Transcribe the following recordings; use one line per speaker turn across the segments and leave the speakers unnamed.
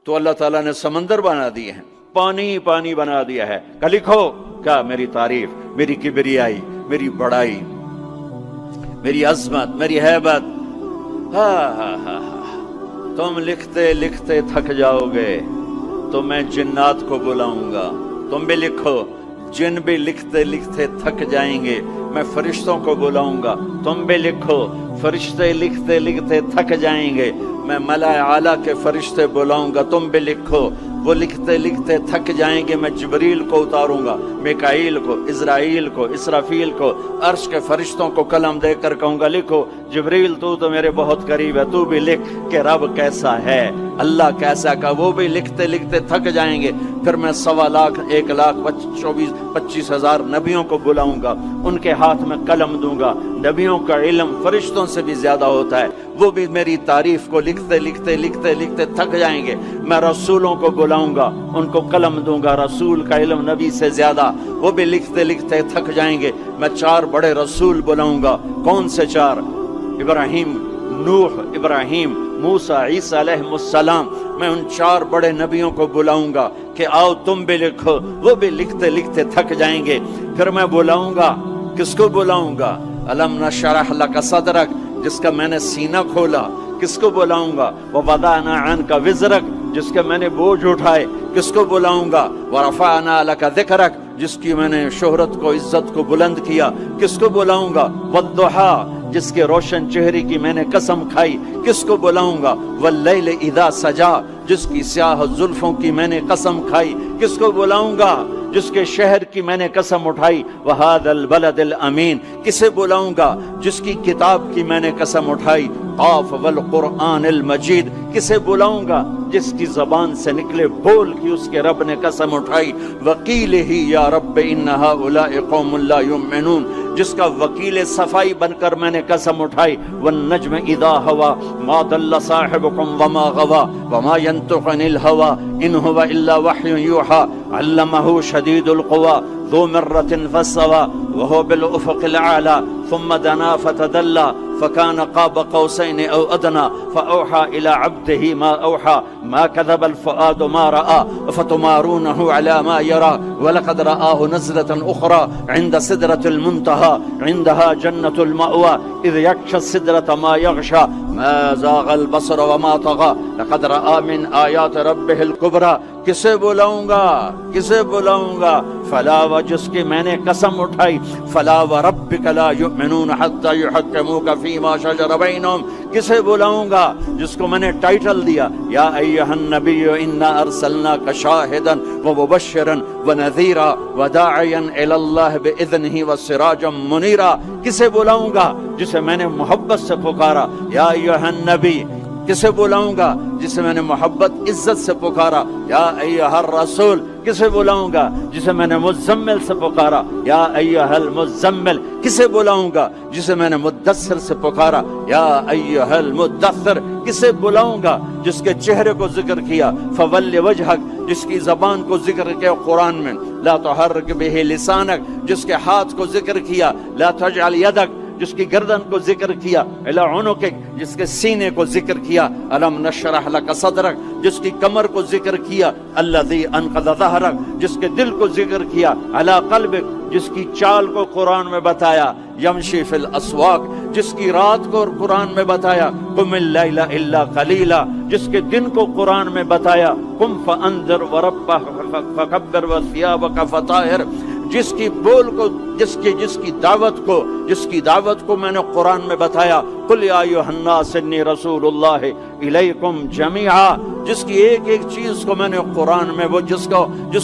تو اللہ تعالیٰ نے سمندر بنا دیے ہیں، پانی پانی بنا دیا ہے کہ لکھو کیا میری تعریف، میری کبریائی، میری بڑائی، میری عظمت، میری ہیبت۔ تم لکھتے لکھتے تھک جاؤ گے تو میں جنات کو بلاؤں گا، تم بھی لکھو۔ جن بھی لکھتے لکھتے تھک جائیں گے، میں فرشتوں کو بلاؤں گا، تم بھی لکھو۔ فرشتے لکھتے لکھتے تھک جائیں گے، میں ملائے اعلیٰ کے فرشتے بلاؤں گا، تم بھی لکھو۔ وہ لکھتے لکھتے تھک جائیں گے، میں جبریل کو اتاروں گا، میکائیل کو، اسرائیل کو، اسرافیل کو، عرش کے فرشتوں کو قلم دے کر کہوں گا لکھو۔ جبریل تو میرے بہت قریب ہے، تو بھی لکھ کہ رب کیسا ہے، اللہ کیسا کا۔ وہ بھی لکھتے لکھتے تھک جائیں گے، پھر میں 1,25,000 نبیوں کو بلاؤں گا، ان کے ہاتھ میں قلم دوں گا۔ نبیوں کا علم فرشتوں سے بھی زیادہ ہوتا ہے، وہ بھی میری تعریف کو لکھتے لکھتے لکھتے لکھتے تھک جائیں گے۔ میں رسولوں کو بلاؤں گا، ان کو قلم دوں گا، رسول کا علم نبی سے زیادہ، وہ بھی لکھتے لکھتے تھک جائیں گے۔ میں 4 بڑے رسول بلاؤں گا۔ کون سے 4؟ ابراہیم، نوح، ابراہیم، موسیٰ، عیسیٰ علیہ السلام۔ میں ان 4 بڑے نبیوں کو بلاؤں گا کہ آؤ تم بھی لکھو، وہ بھی لکھتے لکھتے تھک جائیں گے۔ پھر میں بلاؤں گا، کس کو بلاؤں گا؟ الم نشرح لک صدرک، جس کا میں نے سینہ کھولا، کس کو بلاؤں گا؟ ووضعنا عنک وزرک، جس کے میں نے بوجھ اٹھائے، کس کو بلاؤں گا؟ ورفعنا لک ذکرک، جس کی میں نے شہرت کو، عزت کو بلند کیا، کس کو بلاؤں گا؟ والضحیٰ، جس کے روشن چہرے کی میں نے قسم کھائی، کس کو بلاؤں گا؟ واللیل اذا سجا، جس کی سیاہ زلفوں کی میں نے قسم کھائی، کس کو بلاؤں گا؟ جس کے شہر کی میں نے قسم اٹھائی۔ وہذا البلد الامین، کسے بلاؤں گا؟ جس کی کتاب کی میں نے قسم اٹھائی۔ قاف والقرآن المجید، کسے بلاؤں گا؟ جس کی زبان سے نکلے بول کی اس کے رب نے قسم اٹھائی۔ وکیلہ یا رب ان ہؤلاء قوم لا یؤمنون، جس کا وکیل صفائی بن کر میں نے قسم اٹھائی۔ والنجم اذا ہوا ما ضل صاحبکم وما غوا وما ينطق عن الہوا ان هو الا وحی یوحی علمہ شدید القوی ذو مرۃ فاستوی وهو بالافق الاعلی ثم دنا فتدلی فكان قاب قوسين أو أدنى فأوحى إلى عبده ما أوحى ما كذب الفؤاد ما رأى فتمارونه على ما يرى ولقد رآه نزلة أخرى عند سدرة المنتهى عندها جنة المأوى إذ يغشى السدرة ما يغشى ما زاغ البصر وما طغى لقد رأى من آيات ربه الكبرى۔ کسے بلاؤں گا؟ کسے بلاؤں گا؟ فلا، و جس کی میں نے قسم اٹھائی۔ فلا وربک لا یؤمنون حتی یحکموک فیما شجر بینہم، کسے بلاؤں گا؟ جس کو میں نے ٹائٹل دیا یا ایھا النبی انا ارسلناک شاہدا ومبشرا ونذیرا وداعیا الی اللہ باذنہ وسراجا منیرا، کسے بلاؤں گا؟ جسے میں نے محبت سے پکارا یا ایھا النبی۔ کسے بلاؤں گا؟ جسے میں نے محبت عزت سے پکارا یا ایھا الرسول۔ کسے بلاؤں گا؟ جسے میں نے مزمل سے پکارا یا ایھا المزمل۔ کسے بلاؤں گا؟ جسے میں نے مدثر سے پکارا یا ایھا المدثر۔ کسے بلاؤں گا؟ جس کے چہرے کو ذکر کیا فول وجہک، جس کی زبان کو ذکر کیا قرآن میں لا تحرک بہ لسانک، جس کے ہاتھ کو ذکر کیا لا تجعل یدک، جس کی گردن کو ذکر کیا الی عنقک، جس کے سینے کو ذکر کیا الم نشرح لک صدرک، جس کی کمر کو ذکر کیا الذی انقض ظہرک، جس کے دل کو ذکر کیا علی قلبک، جس کی چال کو قرآن میں بتایا یمشی فی الاسواق، جس کی رات کو قرآن میں بتایا قم اللیل الا قلیلا، جس کے دن کو قرآن میں بتایا قم فانذر وربک فکبر وثیابک فطہر، جس کی بول کو، جس کی دعوت کو میں نے قرآن میں بتایا قل یا ایھا الناس انی رسول اللہ الیکم جمیعا، جس کی ایک ایک چیز کو میں نے قرآن میں، وہ جس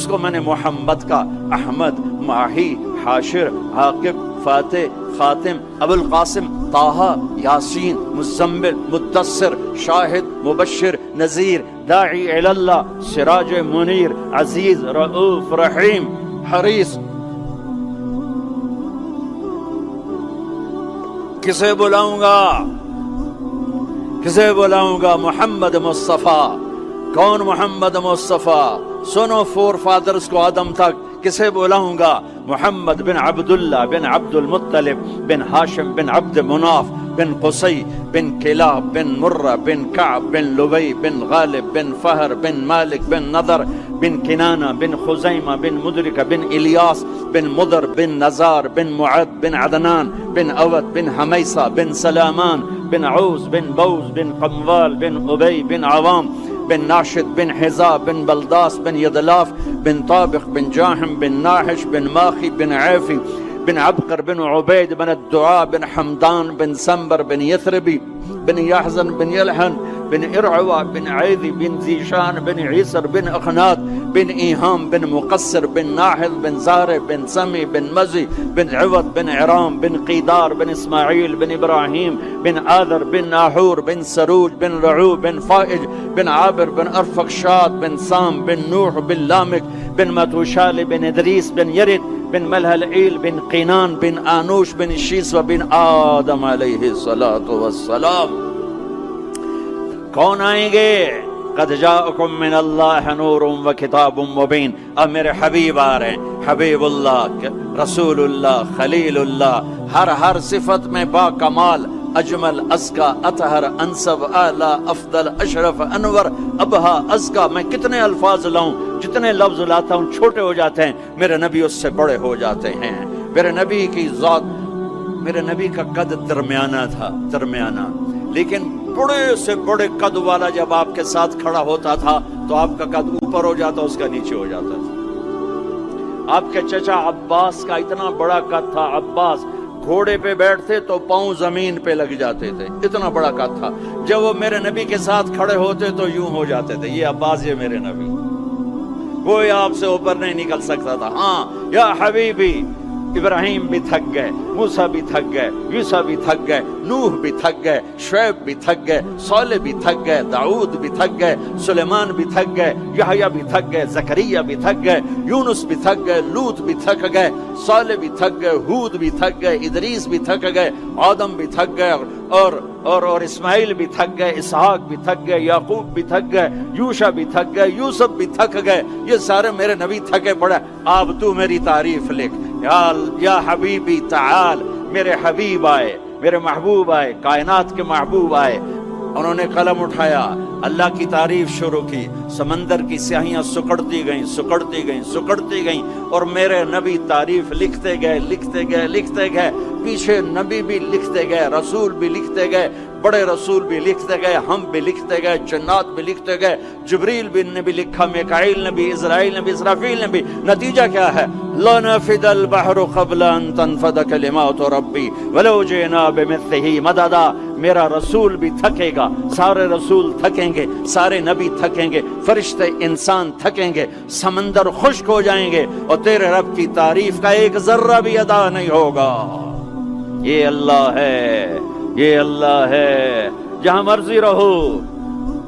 کو میں نے محمد کا، احمد، ماہی، حاشر، عاقب، فاتح، خاتم، ابو القاسم، طٰہٰ، یاسین، مزمل، مدثر، شاہد، مبشر، نذیر، داعی الی اللہ، سراج منیر، عزیز، رؤوف، رحیم، حریص۔ کسے بلاؤں گا؟ کسے بلاؤں گا؟ محمد مصطفیٰ۔ کون محمد مصطفیٰ؟ سنو فور فادرز کو آدم تک، کسے بلاؤں گا؟ محمد بن عبداللہ بن عبد المطلب بن ہاشم بن عبد مناف۔ بن قصي بن كلاب بن مرة بن كعب بن لبي بن غالب بن فهر بن مالك بن نضر بن كنانة بن خزيمة بن مدركة بن إلياس بن مضر بن نزار بن معد بن عدنان بن أود بن حميصة بن سلامان بن عوز بن بوز بن قموال بن أبي بن عوام بن ناشد بن حزاب بن بلداس بن يضلاف بن طابخ بن جاحم بن ناحش بن ماخي بن عافي بن عبقر بن عبيد بن الدعاء بن حمدان بن سنبر بن يثربي بن يحزن بن يلحن بن إرعوى بن عيذي بن زيشان بن عيسر بن أخنات بن إيهام بن مقصر بن ناحذ بن زارع بن سمي بن مزي بن عوض بن عرام بن قيدار بن إسماعيل بن إبراهيم بن آذر بن ناحور بن سروج بن رعوب بن فائج بن عابر بن أرفقشاد بن سام بن نوح بن لامك بن متوشال بن إدريس بن يرد بن ملهلعيل بن قينان بن آنوش بن شيس وبن آدم عليه الصلاة والسلام. کون آئیں گے؟ قد جاءکم من اللہ نور و کتاب مبین. اب میرے حبیب آ رہے ہیں، حبیب اللہ، رسول اللہ، خلیل اللہ، ہر صفت میں با کمال، اجمل، ازکا، اطہر، انسب، اعلی، افضل، اشرف، انور، ابہا، ازکا. میں کتنے الفاظ لاؤں، جتنے لفظ لاتا ہوں چھوٹے ہو جاتے ہیں، میرے نبی اس سے بڑے ہو جاتے ہیں. میرے نبی کی ذات، میرے نبی کا قد درمیانہ تھا، درمیانہ، لیکن بڑے سے بڑے قد والا جب آپ کے ساتھ کھڑا ہوتا تھا تو آپ کا قد اوپر ہو جاتا، اس کا نیچے ہو جاتا تھا. آپ کے چچا عباس کا اتنا بڑا قد تھا، عباس گھوڑے پہ بیٹھتے تو پاؤں زمین پہ لگ جاتے تھے، اتنا بڑا قد تھا. جب وہ میرے نبی کے ساتھ کھڑے ہوتے تو یوں ہو جاتے تھے. یہ عباس، یہ میرے نبی، کوئی آپ سے اوپر نہیں نکل سکتا تھا. ہاں یا حبیبی، ابراہیم بھی تھک گئے، موسیٰ بھی تھک گئے، یوسف بھی تھک گئے، نوح بھی تھک گئے، شعیب بھی تھک گئے، صالح بھی تھک گئے، داؤد بھی تھک گئے، سلیمان بھی تھک گئے، یحییٰ بھی تھک گئے، زکریا بھی تھک گئے، یونس بھی تھک گئے، لوط بھی تھک گئے، صالح بھی تھک گئے، ہود بھی تھک گئے، ادریس بھی تھک گئے، آدم بھی تھک گئے، اور اسماعیل بھی تھک گئے، اسحاق بھی تھک گئے، یعقوب بھی تھک گئے، یوشع بھی تھک گئے، یوسف بھی تھک گئے. یہ سارے میرے نبی تھکے پڑے. اب تو میری تعریف لکھ. یا حبیبی تعال. میرے حبیب آئے، میرے محبوب آئے، کائنات کے محبوب آئے. انہوں نے قلم اٹھایا، اللہ کی تعریف شروع کی. سمندر کی سیاہیاں سکڑتی گئیں، سکڑتی گئیں، سکڑتی گئیں، اور میرے نبی تعریف لکھتے گئے، لکھتے گئے، لکھتے گئے. پیچھے نبی بھی لکھتے گئے، رسول بھی لکھتے گئے، بڑے رسول بھی لکھتے گئے، ہم بھی لکھتے گئے، جنات بھی لکھتے گئے، جبریل نے بھی لکھا، میکائیل نے بھی، اسرائیل نے بھی، اسرافیل نے بھی. نتیجہ کیا ہے؟ لَنَفِدَ الْبَحْرُ قَبْلَ أَن تَنْفَدَ كَلِمَاتُ رَبِّي وَلَوْ جِئْنَا بِمِثْلِهِ مَدَدًا. میرا رسول بھی تھکے گا، سارے رسول تھکیں گے، سارے نبی تھکیں گے، فرشتے انسان تھکیں گے، سمندر خشک ہو جائیں گے، اور تیرے رب کی تعریف کا ایک ذرہ بھی ادا نہیں ہوگا. یہ اللہ ہے، یہ اللہ ہے. جہاں مرضی رہو،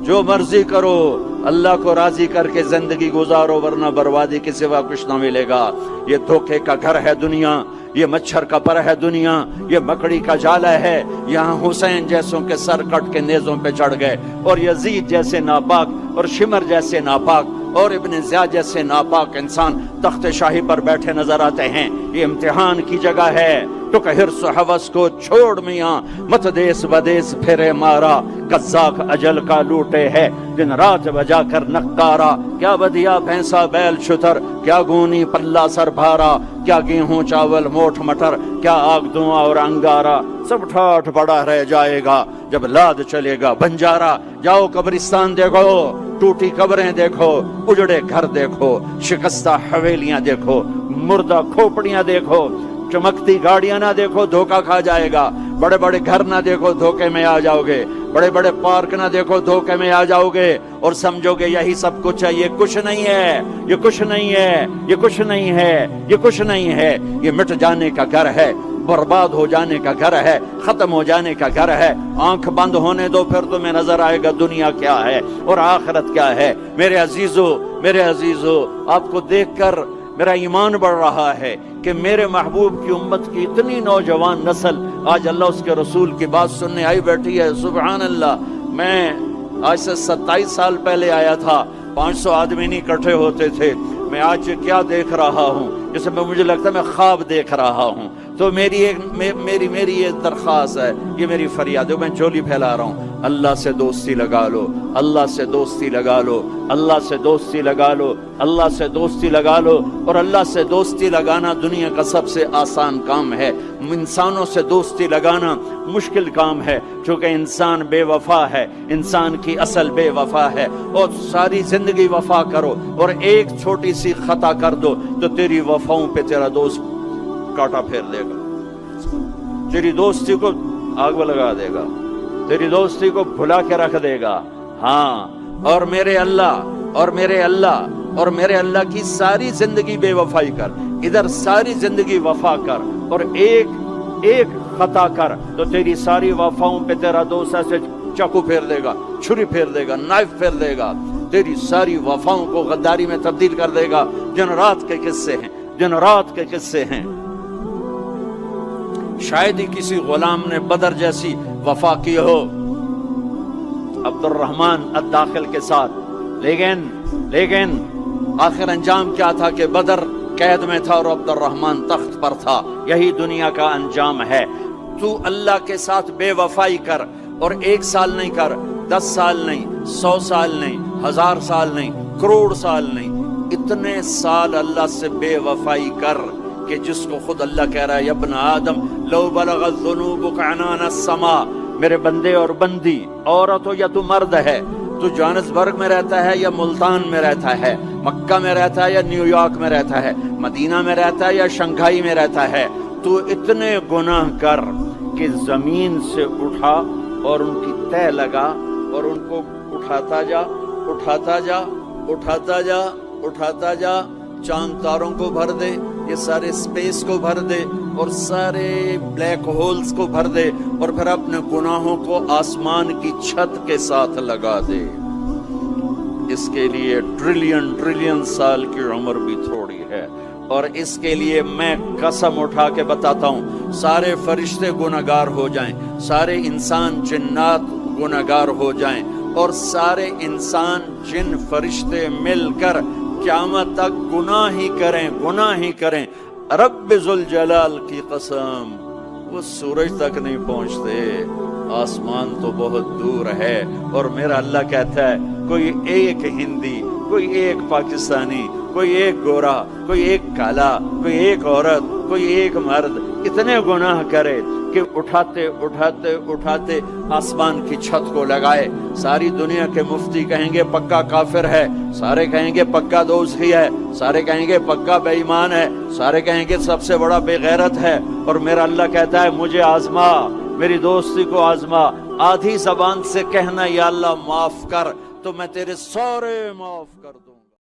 جو مرضی کرو، اللہ کو راضی کر کے زندگی گزارو، ورنہ بربادی کے سوا کچھ نہ ملے گا. یہ دھوکے کا گھر ہے دنیا، یہ مچھر کا پر ہے دنیا، یہ مکڑی کا جالا ہے. یہاں حسین جیسوں کے سر کٹ کے نیزوں پہ چڑھ گئے، اور یزید جیسے ناپاک، اور شمر جیسے ناپاک، اور ابن زیاد جیسے ناپاک انسان تخت شاہی پر بیٹھے نظر آتے ہیں. یہ امتحان کی جگہ ہے. تو کہ حرص و حوث کو چھوڑ میاں، مت دیس بدیس پھرے مارا، قزاق اجل کا لوٹے ہے دن رات بجا کر نقارا. کیا بدیا بھینسا بیل شتر، کیا گونی پلہ سر بھارا، کیا گیہوں چاول موٹھ مٹر، کیا آگ دھواں اور انگارا. سب ٹھاٹ پڑا رہ جائے گا جب لاد چلے گا بنجارا. جاؤ قبرستان دیکھو، ٹوٹی قبریں دیکھو، اجڑے گھر دیکھو، شکستہ حویلیاں دیکھو، مردہ کھوپڑیاں دیکھو، چمکتی گاڑیاں نہ دیکھو، دھوکہ کھا جائے گا. بڑے بڑے گھر نہ دیکھو، دھوکے میں آ جاؤ گے. بڑے بڑے پارک نہ دیکھو، دھوکے میں آ جاؤ گے، اور سمجھو گے یہی سب کچھ ہے. یہ کچھ نہیں ہے، یہ کچھ نہیں ہے، یہ کچھ نہیں ہے، یہ کچھ نہیں ہے. یہ مٹ جانے کا گھر ہے، برباد ہو جانے کا گھر ہے، ختم ہو جانے کا گھر ہے. آنکھ بند ہونے دو، پھر تمہیں نظر آئے گا دنیا کیا ہے اور آخرت کیا ہے. میرے عزیزو، میرے عزیزو، آپ کو دیکھ کر میرا ایمان بڑھ رہا ہے کہ میرے محبوب کی امت کی اتنی نوجوان نسل آج اللہ اس کے رسول کی بات سننے آئی بیٹھی ہے. سبحان اللہ. میں آج سے 27 سال پہلے آیا تھا، 500 آدمی نہیں اکٹھے ہوتے تھے. میں آج کیا دیکھ رہا ہوں، جیسے مجھے لگتا ہے میں خواب دیکھ رہا ہوں. تو میری یہ درخواست ہے، یہ میری فریاد ہے، میں جولی پھیلا رہا ہوں، اللہ سے دوستی لگا لو، اللہ سے دوستی لگا لو، اللہ سے دوستی لگا لو، اللہ سے دوستی لگا لو۔ اور اللہ سے دوستی لگانا دنیا کا سب سے آسان کام ہے، انسانوں سے دوستی لگانا مشکل کام ہے، چونکہ انسان بے وفا ہے، انسان کی اصل بے وفا ہے۔ اور ساری زندگی وفا کرو اور ایک چھوٹی سی خطا کر دو تو تیری وفاؤں پہ تیرا دوست کاٹا پھیر دے گا، تیری دوستی کو آگ میں لگا دے گا، تیری دوستی کو بھلا کے رکھ دے گا۔ ہاں، اور میرے اللہ کی ساری زندگی بے وفائی کر، ادھر ساری زندگی وفا کر، اور ایک خطا کر تو تیری ساری وفاؤں پہ تیرا دوست ایسے چاقو پھیر دے گا، چھری پھیر دے گا، نائف پھیر دے گا، تیری ساری وفاؤں کو غداری میں تبدیل کر دے گا۔ جن رات کے قصے ہیں، شاید ہی کسی غلام نے بدر جیسی وفا کی ہو عبد الرحمن الداخل کے ساتھ، لیکن آخر انجام کیا تھا کہ بدر قید میں تھا اور عبد الرحمن تخت پر تھا۔ یہی دنیا کا انجام ہے۔ تو اللہ کے ساتھ بے وفائی کر، اور 1 سال نہیں کر، 10 سال نہیں، 100 سال نہیں، 1000 سال نہیں، کروڑ سال نہیں، اتنے سال اللہ سے بے وفائی کر کہ جس کو خود اللہ کہہ رہا ہے، یا ابن آدم لو بلغت ذنوبک عنان السماء، میرے بندے اور بندی، عورت ہو یا تو مرد ہے، تو جوہانسبرگ میں رہتا ہے یا ملتان میں رہتا ہے، مکہ میں رہتا ہے یا نیو یارک میں رہتا ہے، مدینہ میں رہتا ہے یا شنگھائی میں رہتا ہے، تو اتنے گناہ کر کہ زمین سے اٹھا اور ان کی تہ لگا اور ان کو اٹھاتا جا، چاند تاروں کو بھر دے، یہ سارے اسپیس کو بھر دے اور سارے بلیک ہولز کو بھر دے، اور پھر اپنے گناہوں کو آسمان کی چھت کے ساتھ لگا دے۔ اس کے لیے ٹریلین سال کی عمر بھی تھوڑی ہے، اور اس کے لیے میں قسم اٹھا کے بتاتا ہوں، سارے فرشتے گناہگار ہو جائیں، سارے انسان جنات گناہگار ہو جائیں، اور سارے انسان جن فرشتے مل کر قیامت تک گناہ ہی کریں، رب ذوالجلال کی قسم وہ سورج تک نہیں پہنچتے، آسمان تو بہت دور ہے۔ اور میرا اللہ کہتا ہے، کوئی ایک ہندی، کوئی ایک پاکستانی، کوئی ایک گورا، کوئی ایک کالا، کوئی ایک عورت، کوئی ایک مرد اتنے گناہ کرے کہ اٹھاتے آسمان کی چھت کو لگائے، ساری دنیا کے مفتی کہیں گے پکا کافر ہے، سارے کہیں گے پکا دوزخی ہے، سارے کہیں گے پکا بے ایمان ہے، سارے کہیں گے سب سے بڑا بے غیرت ہے، اور میرا اللہ کہتا ہے مجھے آزما، میری دوستی کو آزما، آدھی زبان سے کہنا یا اللہ معاف کر، تو میں تیرے سارے معاف کر دوں گا۔